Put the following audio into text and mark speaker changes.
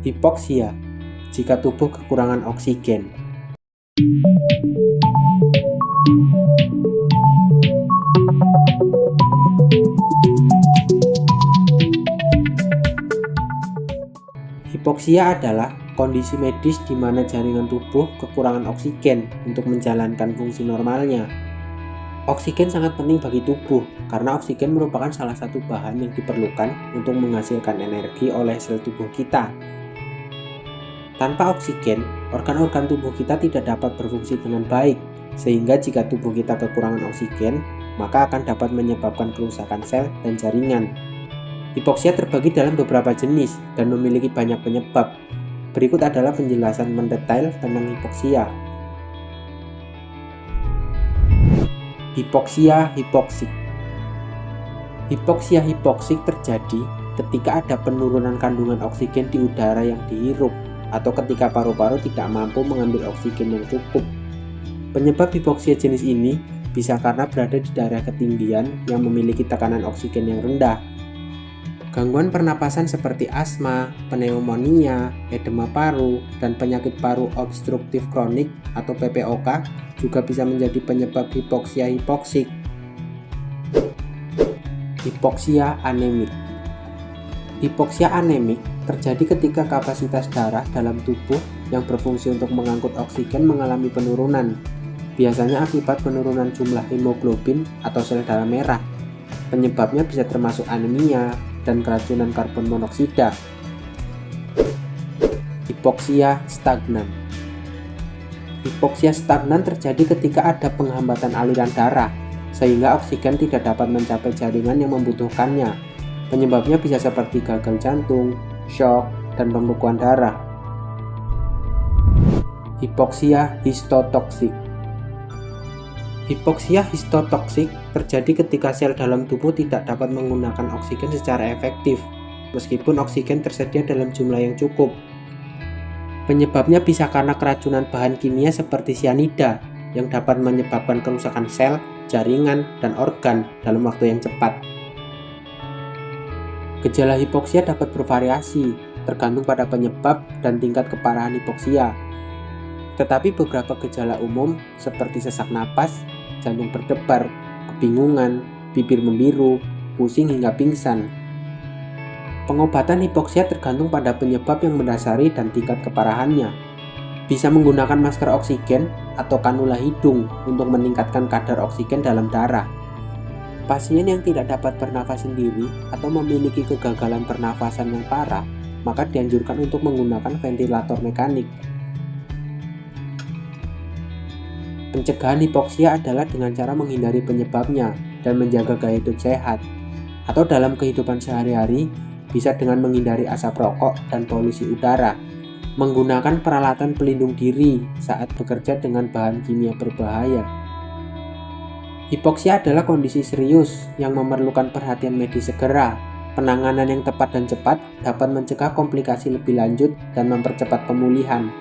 Speaker 1: Hipoksia, jika tubuh kekurangan oksigen. Hipoksia adalah kondisi medis di mana jaringan tubuh kekurangan oksigen untuk menjalankan fungsi normalnya. Oksigen sangat penting bagi tubuh karena oksigen merupakan salah satu bahan yang diperlukan untuk menghasilkan energi oleh sel tubuh kita. Tanpa oksigen, organ-organ tubuh kita tidak dapat berfungsi dengan baik, sehingga jika tubuh kita kekurangan oksigen, maka akan dapat menyebabkan kerusakan sel dan jaringan. Hipoksia terbagi dalam beberapa jenis dan memiliki banyak penyebab. Berikut adalah penjelasan mendetail tentang hipoksia. Hipoksia hipoksik. Hipoksia hipoksik terjadi ketika ada penurunan kandungan oksigen di udara yang dihirup atau ketika paru-paru tidak mampu mengambil oksigen yang cukup. Penyebab hipoksia jenis ini bisa karena berada di daerah ketinggian yang memiliki tekanan oksigen yang rendah. Gangguan pernapasan seperti asma, pneumonia, edema paru, dan penyakit paru obstruktif kronik atau PPOK juga bisa menjadi penyebab hipoksia hipoksik. Hipoksia anemik. Hipoksia anemik terjadi ketika kapasitas darah dalam tubuh yang berfungsi untuk mengangkut oksigen mengalami penurunan, biasanya akibat penurunan jumlah hemoglobin atau sel darah merah. Penyebabnya bisa termasuk anemia dan keracunan karbon monoksida. Hipoksia stagnan. Hipoksia stagnan terjadi ketika ada penghambatan aliran darah, sehingga oksigen tidak dapat mencapai jaringan yang membutuhkannya. Penyebabnya bisa seperti gagal jantung, shock, dan pembekuan darah. Hipoksia histotoksik. Hipoksia histotoksik terjadi ketika sel dalam tubuh tidak dapat menggunakan oksigen secara efektif, meskipun oksigen tersedia dalam jumlah yang cukup. Penyebabnya bisa karena keracunan bahan kimia seperti sianida yang dapat menyebabkan kerusakan sel, jaringan, dan organ dalam waktu yang cepat. Gejala hipoksia dapat bervariasi, tergantung pada penyebab dan tingkat keparahan hipoksia. Tetapi beberapa gejala umum seperti sesak napas, jantung berdebar, kebingungan, bibir membiru, pusing hingga pingsan. Pengobatan hipoksia tergantung pada penyebab yang mendasari dan tingkat keparahannya. Bisa menggunakan masker oksigen atau kanula hidung untuk meningkatkan kadar oksigen dalam darah. Pasien yang tidak dapat bernafas sendiri atau memiliki kegagalan pernafasan yang parah, maka dianjurkan untuk menggunakan ventilator mekanik. Pencegahan hipoksia adalah dengan cara menghindari penyebabnya dan menjaga gaya hidup sehat. Atau dalam kehidupan sehari-hari, bisa dengan menghindari asap rokok dan polusi udara, menggunakan peralatan pelindung diri saat bekerja dengan bahan kimia berbahaya. Hipoksia adalah kondisi serius yang memerlukan perhatian medis segera. Penanganan yang tepat dan cepat dapat mencegah komplikasi lebih lanjut dan mempercepat pemulihan.